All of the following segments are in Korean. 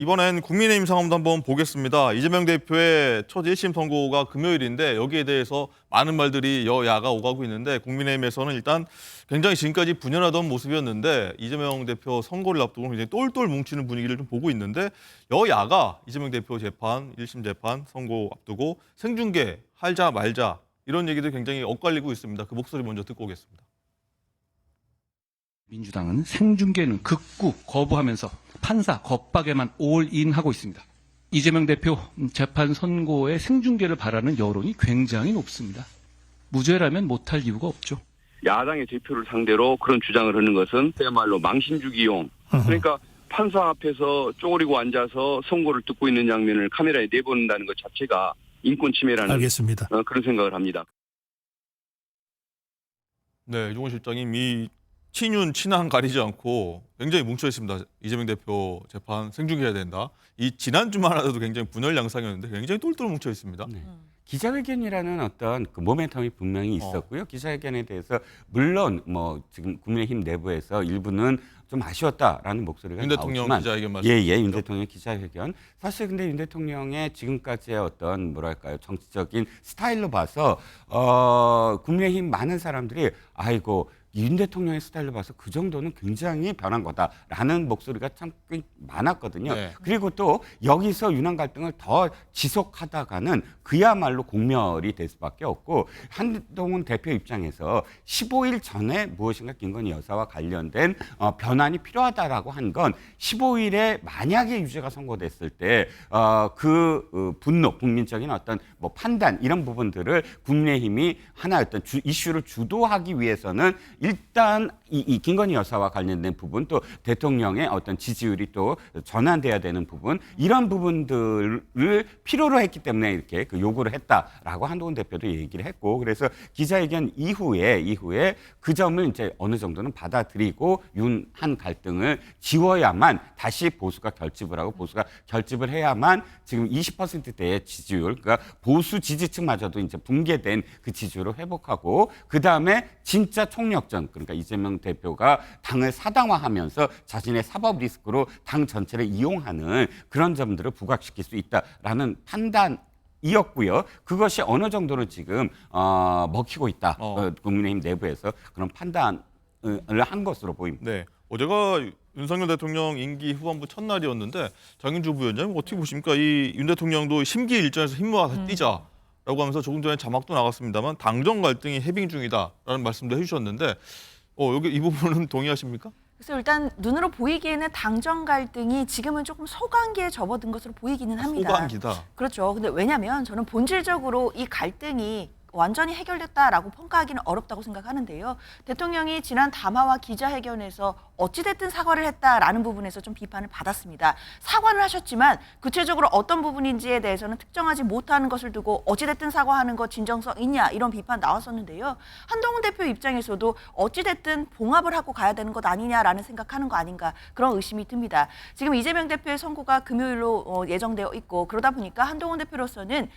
이번엔 국민의힘 상황도 한번 보겠습니다. 이재명 대표의 첫 1심 선고가 금요일인데 여기에 대해서 많은 말들이 여야가 오가고 있는데 국민의힘에서는 일단 굉장히 지금까지 분열하던 모습이었는데 이재명 대표 선고를 앞두고 굉장히 똘똘 뭉치는 분위기를 좀 보고 있는데 여야가 이재명 대표 재판, 1심 재판 선고 앞두고 생중계 할자 말자 이런 얘기들 굉장히 엇갈리고 있습니다. 그 목소리 먼저 듣고 오겠습니다. 민주당은 생중계는 극구 거부하면서 판사 겁박에만 올인하고 있습니다. 이재명 대표 재판 선고의 생중계를 바라는 여론이 굉장히 높습니다. 무죄라면 못할 이유가 없죠. 야당의 대표를 상대로 그런 주장을 하는 것은 그야말로 망신주기용. 그러니까 판사 앞에서 쪼그리고 앉아서 선고를 듣고 있는 장면을 카메라에 내보낸다는 것 자체가 인권 침해라는 알겠습니다. 그런 생각을 합니다. 네, 이종호 실장님 이 친윤, 친한 가리지 않고 굉장히 뭉쳐 있습니다. 이재명 대표 재판 생중계해야 된다. 이 지난 주말에도 굉장히 분열 양상이었는데 굉장히 똘똘 뭉쳐 있습니다. 네. 기자회견이라는 어떤 그 모멘텀이 분명히 있었고요. 기자회견에 대해서 물론 뭐 지금 국민의힘 내부에서 일부는 좀 아쉬웠다라는 목소리가 윤 대통령 나오지만 기자회견 말씀. 윤 대통령 기자회견. 사실 근데 윤 대통령의 지금까지의 어떤 뭐랄까요 정치적인 스타일로 봐서 국민의힘 많은 사람들이 아이고 윤 대통령의 스타일로 봐서 그 정도는 굉장히 변한 거다라는 목소리가 참 꽤 많았거든요. 네. 그리고 또 여기서 윤한 갈등을 더 지속하다가는 그야말로 공멸이 될 수밖에 없고 한동훈 대표 입장에서 15일 전에 무엇인가 김건희 여사와 관련된 변환이 필요하다라고 한 건 15일에 만약에 유죄가 선고됐을 때 그 분노, 국민적인 어떤 뭐 판단 이런 부분들을 국민의힘이 하나의 어떤 이슈를 주도하기 위해서는 일단 이 김건희 여사와 관련된 부분 또 대통령의 어떤 지지율이 또 전환돼야 되는 부분 이런 부분들을 필요로 했기 때문에 이렇게 그 요구를 했다라고 한동훈 대표도 얘기를 했고 그래서 기자회견 이후에 그 점을 이제 어느 정도는 받아들이고 윤한 갈등을 지워야만 다시 보수가 결집을 하고 보수가 결집을 해야만 지금 20%대의 지지율 그러니까 보수 지지층마저도 이제 붕괴된 그 지지율을 회복하고 그 다음에 진짜 총력전 그러니까 이재명 대표가 당을 사당화하면서 자신의 사법 리스크로 당 전체를 이용하는 그런 점들을 부각시킬 수 있다라는 판단이었고요. 그것이 어느 정도는 지금 먹히고 있다. 국민의힘 내부에서 그런 판단을 한 것으로 보입니다. 네, 어제가 윤석열 대통령 임기 후반부 첫날이었는데 장윤주 부위원장님 어떻게 보십니까? 이 윤 대통령도 심기 일전에서 힘 모아서 뛰자. 라고 하면서 조금 전에 자막도 나갔습니다만 당정 갈등이 해빙 중이다라는 말씀도 해주셨는데 여기 이 부분은 동의하십니까? 그래서 일단 눈으로 보이기에는 당정 갈등이 지금은 조금 소강기에 접어든 것으로 보이기는 합니다. 소강기다. 그렇죠. 근데 왜냐하면 저는 본질적으로 이 갈등이 완전히 해결됐다라고 평가하기는 어렵다고 생각하는데요. 대통령이 지난 담화와 기자회견에서 어찌됐든 사과를 했다라는 부분에서 좀 비판을 받았습니다. 사과를 하셨지만 구체적으로 어떤 부분인지에 대해서는 특정하지 못하는 것을 두고 어찌됐든 사과하는 것 진정성 있냐 이런 비판 나왔었는데요. 한동훈 대표 입장에서도 어찌됐든 봉합을 하고 가야 되는 것 아니냐라는 생각하는 거 아닌가 그런 의심이 듭니다. 지금 이재명 대표의 선고가 금요일로 예정되어 있고 그러다 보니까 한동훈 대표로서는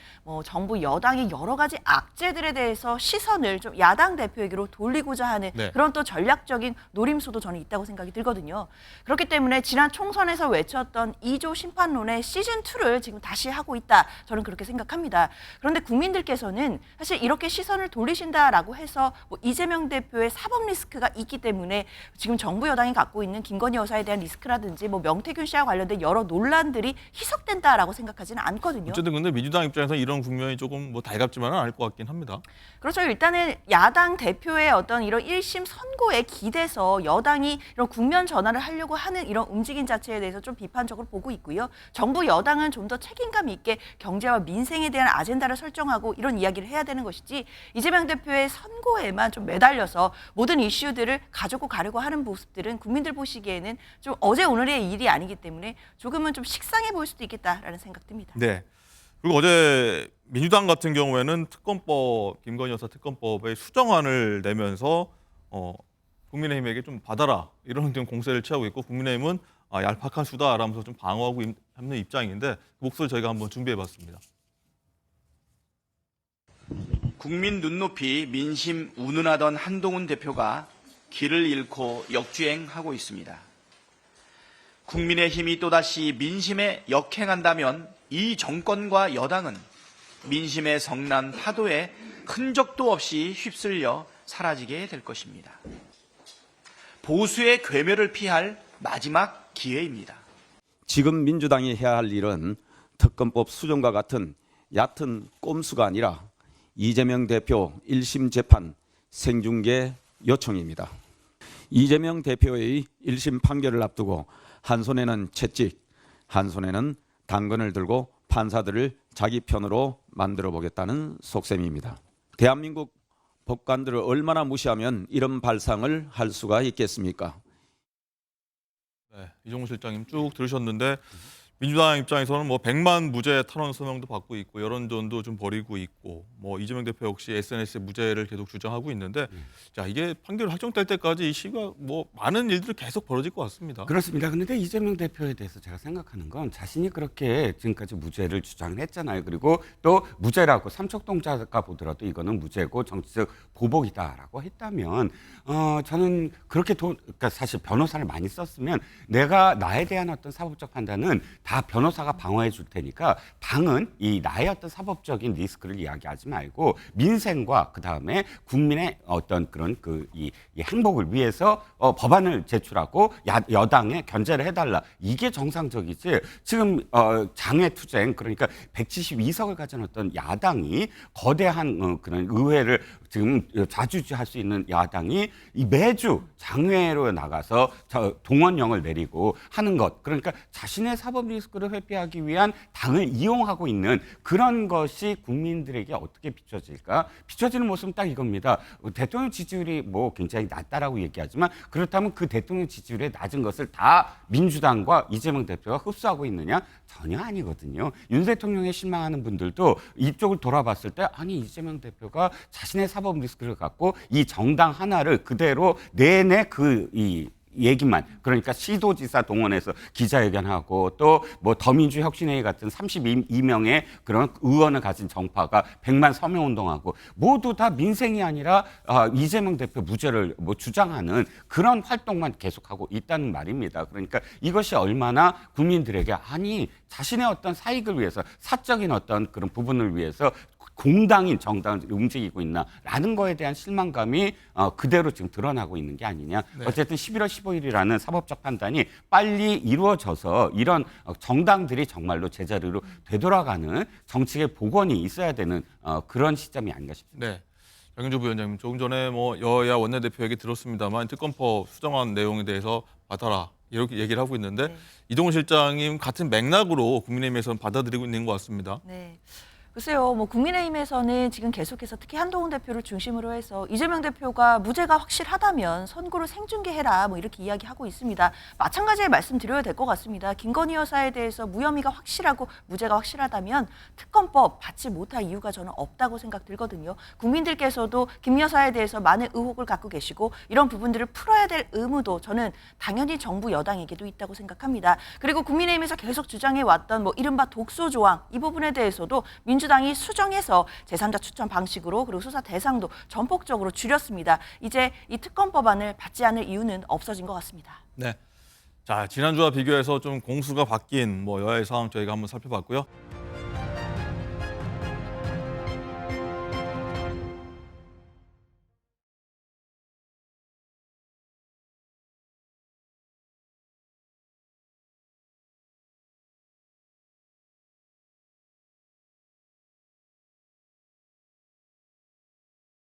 정부 여당의 여러 가지 악재들에 대해서 시선을 좀 야당 대표에게로 돌리고자 하는 그런 또 전략적인 노림수도 저는 있다고 생각이 들거든요. 그렇기 때문에 지난 총선에서 외쳤던 2조 심판론의 시즌2를 지금 다시 하고 있다. 저는 그렇게 생각합니다. 그런데 국민들께서는 사실 이렇게 시선을 돌리신다라고 해서 이재명 대표의 사법 리스크가 있기 때문에 지금 정부 여당이 갖고 있는 김건희 여사에 대한 리스크라든지 명태균 씨와 관련된 여러 논란들이 희석된다라고 생각하지는 않거든요. 어쨌든 근데 민주당 입장에서 이런 국면이 조금 달갑지만은 않을 것 같긴 합니다. 그렇죠. 일단은 야당 대표의 어떤 이런 1심 선고에 기대서 여당이 이런 국면 전환을 하려고 하는 이런 움직임 자체에 대해서 좀 비판적으로 보고 있고요. 정부 여당은 좀 더 책임감 있게 경제와 민생에 대한 아젠다를 설정하고 이런 이야기를 해야 되는 것이지 이재명 대표의 선고에만 좀 매달려서 모든 이슈들을 가지고 가려고 하는 모습들은 국민들 보시기에는 좀 어제 오늘의 일이 아니기 때문에 조금은 좀 식상해 보일 수도 있겠다라는 생각 듭니다. 네. 그리고 어제 민주당 같은 경우에는 특검법, 김건희 여사 특검법의 수정안을 내면서 국민의힘에게 좀 받아라 이런 좀 공세를 취하고 있고 국민의힘은 얄팍한 수다라면서 좀 방어하고 있는 입장인데 그 목소리 저희가 한번 준비해봤습니다. 국민 눈높이 민심 운운하던 한동훈 대표가 길을 잃고 역주행하고 있습니다. 국민의힘이 또다시 민심에 역행한다면 이 정권과 여당은 민심의 성난 파도에 흔적도 없이 휩쓸려 사라지게 될 것입니다. 보수의 괴멸을 피할 마지막 기회입니다. 지금 민주당이 해야 할 일은 특검법 수정과 같은 얕은 꼼수가 아니라 이재명 대표 1심 재판 생중계 요청입니다. 이재명 대표의 1심 판결을 앞두고 한 손에는 채찍, 한 손에는 당근을 들고 판사들을 자기 편으로 만들어 보겠다는 속셈입니다. 대한민국 법관들을 얼마나 무시하면 이런 발상을 할 수가 있겠습니까? 네, 이종훈 실장님 쭉 들으셨는데 민주당 입장에서는 뭐 100만 무죄 탄원 서명도 받고 있고 여론전도 좀 벌이고 있고 뭐 이재명 대표 역시 SNS에 무죄를 계속 주장하고 있는데 자 이게 판결 확정될 때까지 이 시가 뭐 많은 일들이 계속 벌어질 것 같습니다. 그렇습니다. 그런데 이재명 대표에 대해서 제가 생각하는 건 자신이 그렇게 지금까지 무죄를 주장을 했잖아요. 그리고 또 무죄라고 삼척동자가 보더라도 이거는 무죄고 정치적 보복이다라고 했다면 저는 그렇게 그러니까 사실 변호사를 많이 썼으면 내가 나에 대한 어떤 사법적 판단은 다 변호사가 방어해 줄 테니까 당은 이 나의 어떤 사법적인 리스크를 이야기하지 말고 민생과 그다음에 국민의 어떤 그런 이 행복을 위해서 법안을 제출하고 여당에 견제를 해달라. 이게 정상적이지. 지금 장외투쟁 그러니까 172석을 가진 어떤 야당이 거대한 그런 의회를 지금 좌지우지할 수 있는 야당이 이 매주 장외로 나가서 동원령을 내리고 하는 것. 그러니까 자신의 사법 리스크를 회피하기 위한 당을 이용하고 있는 그런 것이 국민들에게 어떻게 비춰질까? 비춰지는 모습은 딱 이겁니다. 대통령 지지율이 뭐 굉장히 낮다라고 얘기하지만 그렇다면 그 대통령 지지율의 낮은 것을 다 민주당과 이재명 대표가 흡수하고 있느냐? 전혀 아니거든요. 윤 대통령에 실망하는 분들도 이쪽을 돌아봤을 때 아니 이재명 대표가 자신의 사법 리스크를 갖고 이 정당 하나를 그대로 내내 이 얘기만 그러니까 시도지사 동원해서 기자회견하고 또 뭐 더민주 혁신회의 같은 32명의 그런 의원을 가진 정파가 100만 서명 운동하고 모두 다 민생이 아니라 이재명 대표 무죄를 뭐 주장하는 그런 활동만 계속하고 있다는 말입니다. 그러니까 이것이 얼마나 국민들에게 아니 자신의 어떤 사익을 위해서 사적인 어떤 그런 부분을 위해서 공당인 정당을 움직이고 있나라는 거에 대한 실망감이 그대로 지금 드러나고 있는 게 아니냐. 네. 어쨌든 11월 15일이라는 사법적 판단이 빨리 이루어져서 이런 정당들이 정말로 제자리로 되돌아가는 정치의 복원이 있어야 되는 그런 시점이 아닌가 싶습니다. 네. 장윤주 부위원장님 조금 전에 뭐 여야 원내대표 얘기 들었습니다만 특검법 수정안 내용에 대해서 받아라 이렇게 얘기를 하고 있는데 네. 이종훈 실장님 같은 맥락으로 국민의힘에서는 받아들이고 있는 것 같습니다. 네. 글쎄요, 뭐 국민의힘에서는 지금 계속해서 특히 한동훈 대표를 중심으로 해서 이재명 대표가 무죄가 확실하다면 선고를 생중계해라 뭐 이렇게 이야기하고 있습니다. 마찬가지의 말씀 드려야 될 것 같습니다. 김건희 여사에 대해서 무혐의가 확실하고 무죄가 확실하다면 특검법 받지 못할 이유가 저는 없다고 생각 들거든요. 국민들께서도 김 여사에 대해서 많은 의혹을 갖고 계시고 이런 부분들을 풀어야 될 의무도 저는 당연히 정부 여당에게도 있다고 생각합니다. 그리고 국민의힘에서 계속 주장해왔던 뭐 이른바 독소 조항 이 부분에 대해서도 민주당이 수정해서 제3자 추천 방식으로 그리고 수사 대상도 전폭적으로 줄였습니다. 이제 이 특검법안을 받지 않을 이유는 없어진 것 같습니다. 네. 자, 지난주와 비교해서 좀 공수가 바뀐 뭐 여야의 상황 저희가 한번 살펴봤고요.